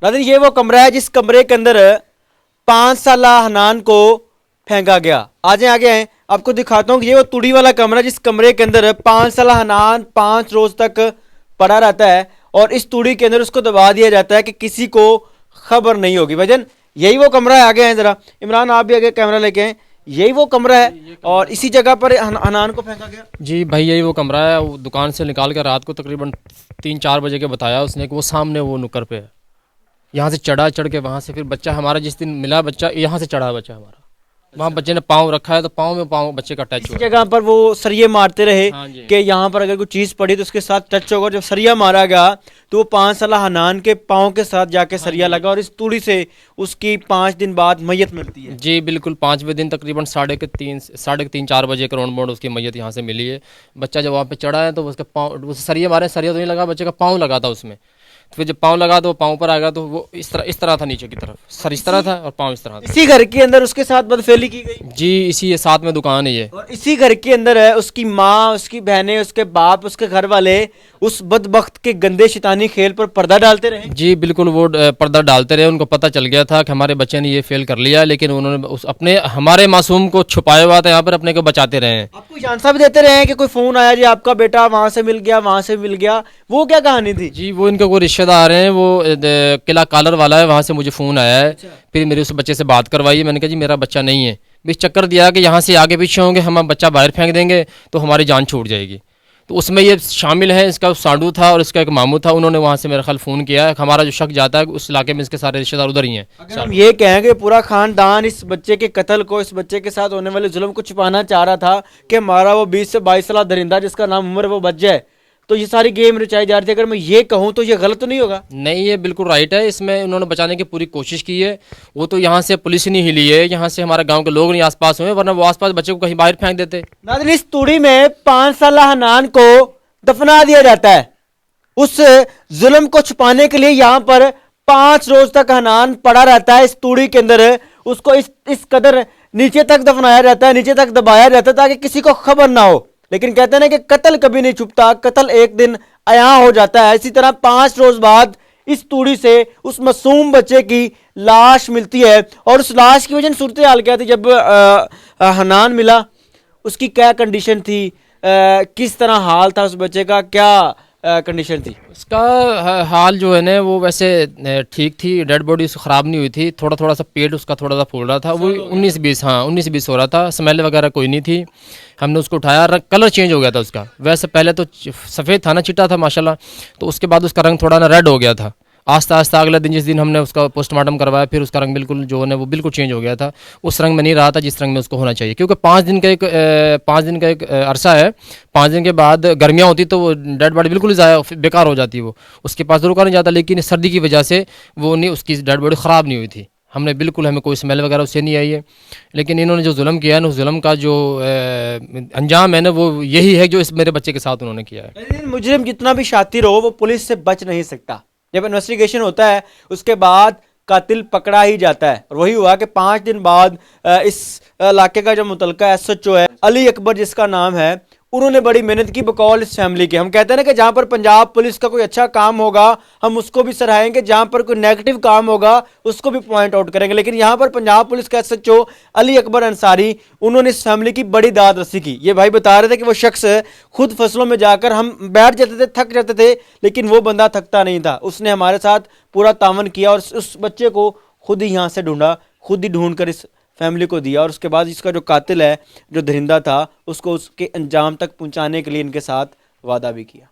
नाज़रीन ये वो कमरा है जिस कमरे के अंदर 5 साल हनान को फेंका गया। आगे आए आपको दिखाता हूँ कि ये वो तुड़ी वाला कमरा जिस कमरे के अंदर 5 साल हनान 5 रोज तक पड़ा रहता है और इस तुड़ी के अंदर उसको दबा दिया जाता है कि किसी को खबर नहीं होगी। भाईजान यही वो कमरा है। आगे हैं जरा, इमरान आप भी आगे कैमरा लेके आए। यही वो कमरा है और इसी जगह पर हनान को फेंका गया। जी भाई यही वो कमरा है। वो दुकान से निकाल कर रात को तकरीबन 3-4 बजे के बताया उसने कि वो सामने वो नुक्कर पे है। यहाँ से चढ़ के वहाँ से फिर बच्चा हमारा जिस दिन मिला बच्चा यहाँ से चढ़ा बच्चा हमारा, वहाँ बच्चे ने पाँव रखा है तो पाँव में पाँव बच्चे का टच हुआ। जगह पर वो सरिये मारते रहे कि यहाँ पर अगर कोई चीज़ पड़ी तो उसके साथ टच होगा। जब सरिया मारा गया तो वो 5 साल हनान के पाँव के साथ जाके सरिया लगा और इस तूड़ी से उसकी 5 दिन बाद मैयत मिलती है। जी बिल्कुल 5वें दिन तकरीबन 3:30-4 बजे के राउंड उसकी मैयत यहाँ से मिली है। बच्चा जब वहाँ पे चढ़ा है तो उसके पाँव सरिया मारे, सरिया तो नहीं लगा, बच्चे का पाँव लगा था उसमें। तो फिर जब पाँव लगा तो वो पाँव पर आ गया तो वो इस तरह था नीचे की तरफ, सर इस तरह था और पाँव इस तरह था। इसी घर के अंदर उसके साथ बदफेली की गई। जी इसी साथ में दुकान है ये और इसी घर के अंदर है उसकी माँ, उसकी बहनें, उसके बाप, उसके घर वाले उस बदबख्त के गंदे शैतानी खेल पर पर्दा डालते रहे। जी बिल्कुल वो पर्दा डालते रहे। उनको पता चल गया था कि हमारे बच्चे ने ये फेल कर लिया, लेकिन उन्होंने अपने हमारे मासूम को छुपाया हुआ था, यहाँ पर अपने को बचाते रहे हैं। आपको जानसा भी देते रहे हैं कि कोई फोन आया जी आपका बेटा वहाँ से मिल गया, वहाँ से मिल गया, वो क्या कहानी थी? जी वो इनके कोई रिश्तेदार हैं, वो किला कालर वाला है, वहाँ से मुझे फ़ोन आया है। फिर मेरे उस बच्चे से बात करवाई। मैंने कहा जी मेरा बच्चा नहीं है। बीच चक्कर दिया कि यहाँ से आगे पीछे होंगे हम बच्चा बाहर फेंक देंगे तो हमारी जान छूट जाएगी। तो उसमें ये शामिल है, इसका सांडू था और इसका एक मामू था। उन्होंने वहाँ से मेरा ख्याल फ़ोन किया है। हमारा जो शक जाता है उस इलाके में इसके सारे रिश्तेदार उधर ही हैं। अगर हम ये कहें कि पूरा खानदान इस बच्चे के कत्ल को, इस बच्चे के साथ होने वाले जुल्म को छुपाना चाह रहा था कि हमारा वो 20 से 22 साल दरिंदा जिसका नाम उमर वो बच जाए, तो ये सारी गेम रचाई जा रही थी। अगर मैं ये कहूँ तो ये गलत तो नहीं होगा? नहीं, ये बिल्कुल राइट है। इसमें उन्होंने बचाने की पूरी कोशिश की है। वो तो यहाँ से पुलिस नहीं हिली है, यहाँ से हमारे गांव के लोग नहीं आसपास हुए, वरना वो आसपास बच्चे को कहीं बाहर फेंक देते। नाज़रीन इस तूड़ी में 5 साल हनान को दफना दिया जाता है। उस जुल्म को छुपाने के लिए यहाँ पर 5 रोज तक हनान पड़ा रहता है इस तूड़ी के अंदर। उसको इस कदर नीचे तक दफनाया जाता है, नीचे तक दबाया जाता है ताकि किसी को खबर ना हो। लेकिन कहते हैं ना कि कत्ल कभी नहीं छुपता, कत्ल एक दिन आया हो जाता है। इसी तरह 5 रोज बाद इस तूड़ी से उस मासूम बच्चे की लाश मिलती है। और उस लाश की वजह सूरत हाल क्या थी? जब हनान मिला उसकी क्या कंडीशन थी, किस तरह हाल था उस बच्चे का, क्या कंडीशन थी? उसका हाल जो है ना वो वैसे ठीक थी, डेड बॉडी ख़राब नहीं हुई थी। थोड़ा सा पेट उसका थोड़ा सा फूल रहा था, वो 19-20 हो रहा था। स्मेल वगैरह कोई नहीं थी। हमने उसको उठाया, कलर चेंज हो गया था उसका। वैसे पहले तो सफ़ेद था ना, चिट्टा था माशाल्लाह, तो उसके बाद उसका रंग थोड़ा ना रेड हो गया था। आस्ता आस्ता अगले दिन जिस दिन हमने उसका पोस्टमार्टम करवाया फिर उसका रंग बिल्कुल जो है वो बिल्कुल चेंज हो गया था। उस रंग में नहीं रहा था जिस रंग में उसको होना चाहिए, क्योंकि 5 दिन का एक अरसा है। 5 दिन के बाद गर्मियाँ होती तो वो डेड बॉडी बिल्कुल बेकार हो जाती, वो उसके पास रुका नहीं जाता। लेकिन सर्दी की वजह से वो नहीं, उसकी डेड बॉडी ख़राब नहीं हुई थी। हमें कोई स्मेल वगैरह उससे नहीं आई है। लेकिन इन्होंने जो जुल्म किया है ना, उस जुल्म का जो अंजाम है ना वो यही है जो इस मेरे बच्चे के साथ उन्होंने किया है। मुजरिम जितना भी शातिर हो वो पुलिस से बच नहीं सकता। जब इन्वेस्टिगेशन होता है उसके बाद कातिल पकड़ा ही जाता है। और वही हुआ कि 5 दिन बाद इस इलाके का जो मुतलका SHO है अली अकबर जिसका नाम है, उन्होंने बड़ी मेहनत की बकौल इस फैमिली के। हम कहते हैं ना कि जहाँ पर पंजाब पुलिस का कोई अच्छा काम होगा हम उसको भी सराहेंगे, जहाँ पर कोई नेगेटिव काम होगा उसको भी पॉइंट आउट करेंगे। लेकिन यहाँ पर पंजाब पुलिस का SHO अली अकबर अंसारी, उन्होंने इस फैमिली की बड़ी दाद रसी की। ये भाई बता रहे थे कि वो शख्स खुद फसलों में जाकर, हम बैठ जाते थे, थक जाते थे, लेकिन वो बंदा थकता नहीं था। उसने हमारे साथ पूरा तावन किया और उस बच्चे को खुद ही यहाँ से ढूंढा, खुद ही ढूंढ कर इस फैमिली को दिया। और उसके बाद इसका जो कातिल है, जो दरिंदा था, उसको उसके अंजाम तक पहुंचाने के लिए इनके साथ वादा भी किया।